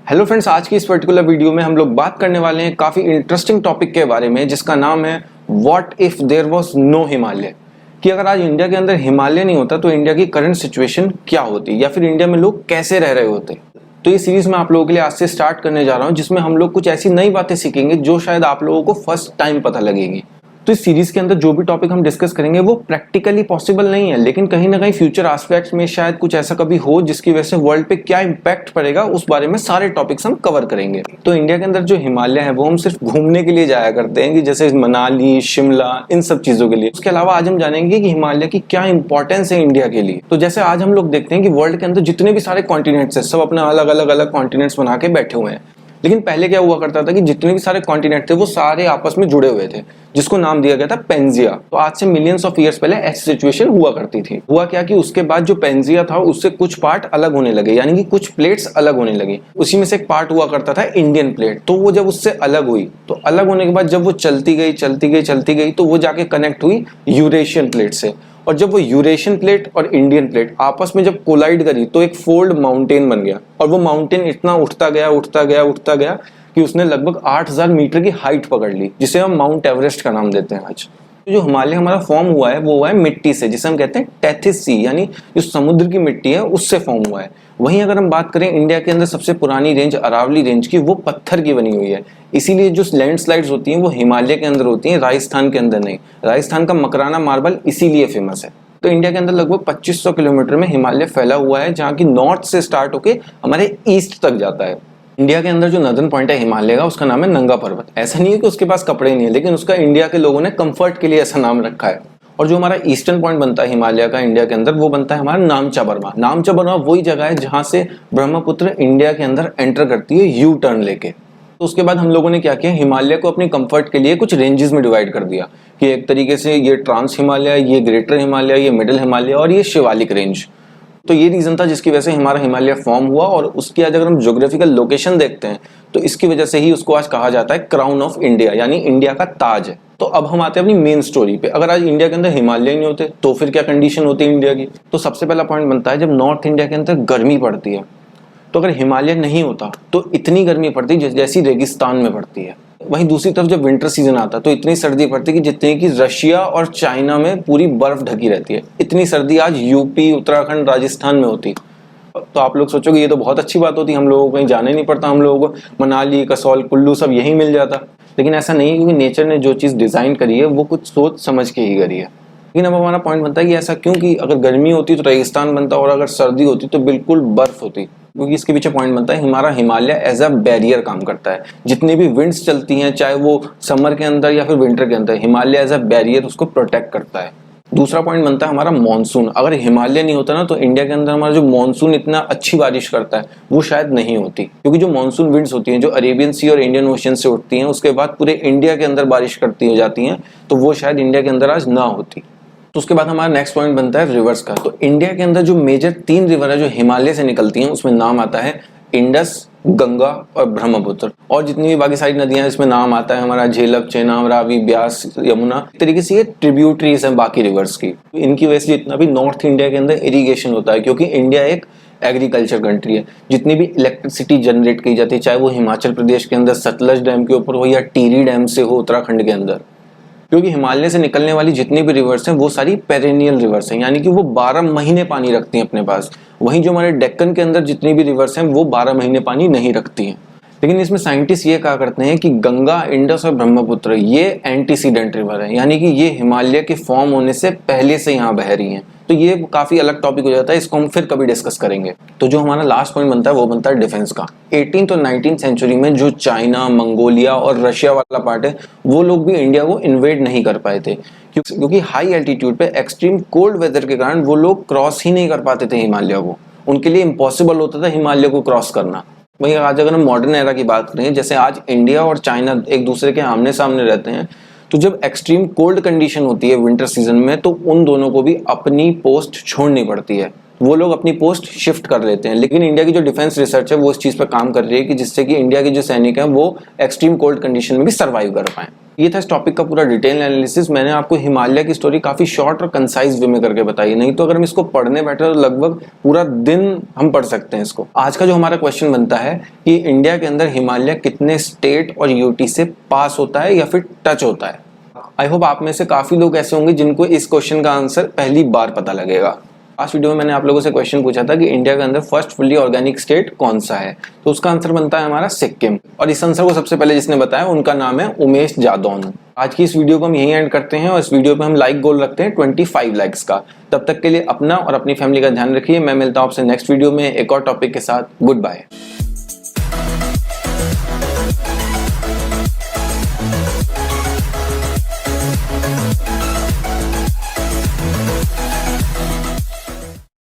Hello friends, आज की इस पर्टिकुलर वीडियो में हम लोग बात करने वाले हैं काफ़ी इंटरेस्टिंग टॉपिक के बारे में, जिसका नाम है what if there was no Himalaya. कि अगर आज इंडिया के अंदर हिमालय नहीं होता तो इंडिया की करंट सिचुएशन क्या होती, या फिर इंडिया में लोग कैसे रह रहे होते। तो ये सीरीज मैं आप लोगों के लिए आज से स्टार्ट करने जा रहा हूँ, जिसमें हम लोग कुछ ऐसी नई बातें सीखेंगे जो शायद आप लोगों को फर्स्ट टाइम पता लगेगी। तो इस सीरीज के अंदर जो भी टॉपिक हम डिस्कस करेंगे वो प्रैक्टिकली पॉसिबल नहीं है, लेकिन कहीं ना कहीं फ्यूचर एस्पेक्ट्स में शायद कुछ ऐसा कभी हो जिसकी वजह से वर्ल्ड पे क्या इंपैक्ट पड़ेगा, उस बारे में सारे टॉपिक्स हम कवर करेंगे। तो इंडिया के अंदर जो हिमालय है वो हम सिर्फ घूमने के लिए जाया करते हैं, कि जैसे मनाली, शिमला, इन सब चीजों के लिए। उसके अलावा आज हम जानेंगे कि हिमालय की क्या इंपॉर्टेंस है इंडिया के लिए। तो जैसे आज हम लोग देखते हैं कि वर्ल्ड के अंदर जितने भी सारे कॉन्टिनेंट्स है, सब अपना अलग अलग कॉन्टिनेंट्स बना के बैठे हुए हैं। लेकिन पहले क्या हुआ करता था कि जितने भी सारे कॉन्टिनेंट थे वो सारे आपस में जुड़े हुए थे, जिसको नाम दिया गया था पेंजिया। तो आज से मिलियंस ऑफ ईयर्स पहले ऐसी सिचुएशन हुआ करती थी। हुआ क्या कि उसके बाद जो पेंजिया था उससे कुछ पार्ट अलग होने लगे, यानी कि कुछ प्लेट्स अलग होने लगी। उसी में से एक पार्ट हुआ करता था इंडियन प्लेट। तो वो जब उससे अलग हुई, तो अलग होने के बाद जब वो चलती गई तो वो जाके कनेक्ट हुई यूरेशियन प्लेट से। और जब वो यूरेशियन प्लेट और इंडियन प्लेट आपस में जब कोलाइड करी तो एक फोल्ड माउंटेन बन गया। और वो माउंटेन इतना उठता गया कि उसने लगभग 8000 मीटर की हाइट पकड़ ली, जिसे हम माउंट एवरेस्ट का नाम देते हैं आज। जो हिमालय हमारा फॉर्म हुआ है वो हुआ है मिट्टी से, जिसे हम कहते हैं टेथिस सी, यानी जो समुद्र की मिट्टी है उससे फॉर्म हुआ है। वहीं अगर हम बात करें इंडिया के अंदर सबसे पुरानी रेंज अरावली रेंज की, वो पत्थर की बनी हुई है। इसीलिए जो लैंडस्लाइड्स होती हैं वो हिमालय के अंदर होती हैं, राजस्थान के अंदर नहीं। राजस्थान का मकराना मार्बल इसीलिए फेमस है। तो इंडिया के अंदर लगभग 2500 किलोमीटर में हिमालय फैला हुआ है, जहाँ की नॉर्थ से स्टार्ट होकर हमारे ईस्ट तक जाता है। इंडिया के अंदर जो नदर्न पॉइंट है हिमालय का, उसका नाम है नंगा पर्वत। ऐसा नहीं है कि उसके पास कपड़े नहीं है, लेकिन उसका इंडिया के लोगों ने कंफर्ट के लिए ऐसा नाम रखा है। और जो हमारा ईस्टर्न पॉइंट बनता है हिमालय का इंडिया के अंदर, वो बनता है हमारा नामचा बर्मा। नामचा बर्मा वही जगह है जहां से ब्रह्मपुत्र इंडिया के अंदर एंटर करती है यू टर्न लेके। तो उसके बाद हम लोगों ने क्या किया, हिमालय को अपनी कंफर्ट के लिए कुछ रेंजेस में डिवाइड कर दिया, कि एक तरीके से ये ट्रांस हिमालय, ये ग्रेटर हिमालय, ये मिडिल हिमालय और ये शिवालिक रेंज। तो ये रीजन था जिसकी वजह से हमारा हिमालय फॉर्म हुआ। और उसकी आज अगर हम ज्योग्राफिकल लोकेशन देखते हैं तो इसकी वजह से ही उसको आज कहा जाता है क्राउन ऑफ इंडिया, यानी इंडिया का ताज है। तो अब हम आते हैं अपनी मेन स्टोरी पे। अगर आज इंडिया के अंदर हिमालय नहीं होते तो फिर क्या कंडीशन होती है इंडिया की। तो सबसे पहला पॉइंट बनता है, जब नॉर्थ इंडिया के अंदर गर्मी पड़ती है, तो अगर हिमालय नहीं होता तो इतनी गर्मी पड़ती जैसी रेगिस्तान में पड़ती है। वहीं दूसरी तरफ जब विंटर सीजन आता तो इतनी सर्दी पड़ती कि जितनी कि रशिया और चाइना में पूरी बर्फ ढकी रहती है। इतनी सर्दी आज यूपी, उत्तराखंड, राजस्थान में होती। तो आप लोग सोचोगे ये तो बहुत अच्छी बात होती, हम लोगों को कहीं जाने नहीं पड़ता, हम लोगों को मनाली, कसौल, कुल्लू सब यहीं मिल जाता। लेकिन ऐसा नहीं है, क्योंकि नेचर ने जो चीज़ डिज़ाइन करी है वो कुछ सोच समझ के ही करी है। लेकिन अब हमारा पॉइंट बनता है कि ऐसा क्यों, कि अगर गर्मी होती तो रेगिस्तान बनता और अगर सर्दी होती तो बिल्कुल बर्फ होती। क्योंकि इसके पीछे पॉइंट बनता है, हमारा हिमालय एज अ बैरियर काम करता है। जितनी भी विंड्स चलती हैं, चाहे वो समर के अंदर या फिर विंटर के अंदर, हिमालय एज अ बैरियर उसको प्रोटेक्ट करता है। दूसरा पॉइंट बनता है हमारा मॉनसून। अगर हिमालय नहीं होता ना तो इंडिया के अंदर हमारा जो मॉनसून इतना अच्छी बारिश करता है वो शायद नहीं होती। क्योंकि जो मॉनसून विंड्स होती हैं जो अरेबियन सी और इंडियन ओशन से उठती हैं, उसके बाद पूरे इंडिया के अंदर बारिश करती हो जाती हैं, तो वो शायद इंडिया के अंदर आज ना होती। तो उसके बाद हमारा नेक्स्ट पॉइंट बनता है रिवर्स का। तो इंडिया के अंदर जो मेजर 3 रिवर है जो हिमालय से निकलती हैं, उसमें नाम आता है इंडस, गंगा और ब्रह्मपुत्र। और जितनी भी बाकी सारी नदियां हैं इसमें नाम आता है हमारा झेलम, चेनाब, रावी, ब्यास, यमुना। एक तरीके से ये ट्रिब्यूटरीज हैं बाकी रिवर्स की। इनकी वजह से जितना भी नॉर्थ इंडिया के अंदर इरिगेशन होता है, क्योंकि इंडिया एक एग्रीकल्चर कंट्री है, जितनी भी इलेक्ट्रिसिटी जनरेट की जाती है, चाहे वो हिमाचल प्रदेश के अंदर सतलज डैम के ऊपर हो या टिहरी डैम से हो उत्तराखंड के अंदर। क्योंकि हिमालय से निकलने वाली जितनी भी रिवर्स हैं वो सारी पेरेनियल रिवर्स हैं, यानी कि वो 12 महीने पानी रखती हैं अपने पास। वहीं जो हमारे डेक्कन के अंदर जितनी भी रिवर्स हैं वो 12 महीने पानी नहीं रखती हैं। लेकिन इसमें साइंटिस्ट ये कहा करते हैं कि गंगा, इंडस और ब्रह्मपुत्र ये एंटीसीडेंट रिवर है, यानी कि ये हिमालय के फॉर्म होने से पहले से यहाँ बह रही हैं। तो ये काफी अलग टॉपिक हो जाता है, इसको हम फिर कभी डिस्कस करेंगे। तो जो हमारा लास्ट पॉइंट बनता है वो बनता है डिफेंस का। 18th और 19th सेंचुरी में जो चाइना, मंगोलिया और रशिया वाला पार्ट है, वो लोग भी इंडिया को इन्वेड नहीं कर पाए थे, क्योंकि हाई एल्टीट्यूड पे एक्सट्रीम कोल्ड वेदर के कारण वो लोग क्रॉस ही नहीं कर पाते थे हिमालय को। उनके लिए इम्पॉसिबल होता था हिमालय को क्रॉस करना। वही आज अगर हम मॉडर्न एरा की बात करें, जैसे आज इंडिया और चाइना एक दूसरे के आमने सामने रहते हैं, तो जब एक्सट्रीम कोल्ड कंडीशन होती है विंटर सीजन में, तो उन दोनों को भी अपनी पोस्ट छोड़नी पड़ती है। वो लोग अपनी पोस्ट शिफ्ट कर लेते हैं। लेकिन इंडिया की जो डिफेंस रिसर्च है वो इस चीज़ पर काम कर रही है कि जिससे कि इंडिया के जो सैनिक हैं वो एक्सट्रीम कोल्ड कंडीशन में भी सर्वाइव कर पाएं। ये था इस टॉपिक का पूरा डिटेल एनालिसिस। मैंने आपको हिमालय की स्टोरी काफ़ी शॉर्ट और कंसाइज वे में करके बताई, नहीं तो अगर हम इसको पढ़ने बैठे तो लगभग पूरा दिन हम पढ़ सकते हैं इसको। आज का जो हमारा क्वेश्चन बनता है कि इंडिया के अंदर हिमालय कितने स्टेट और यूटी से पास होता है या फिर टच होता है। आई होप आप में से काफ़ी लोग ऐसे होंगे जिनको इस क्वेश्चन का आंसर पहली बार पता लगेगा। लास्ट वीडियो में मैंने आप लोगों से क्वेश्चन पूछा था कि इंडिया के अंदर फर्स्ट फुल्ली ऑर्गेनिक स्टेट कौन सा है, तो उसका आंसर बनता है हमारा सिक्किम। और इस आंसर को सबसे पहले जिसने बताया उनका नाम है उमेश जादौन। आज की इस वीडियो को हम यहीं एंड करते हैं और इस वीडियो पे हम लाइक गोल रखते हैं 25 लाइक्स का। तब तक के लिए अपना और अपनी फैमिली का ध्यान रखिए। मैं मिलता हूं आपसे नेक्स्ट वीडियो में एक और टॉपिक के साथ। Good bye.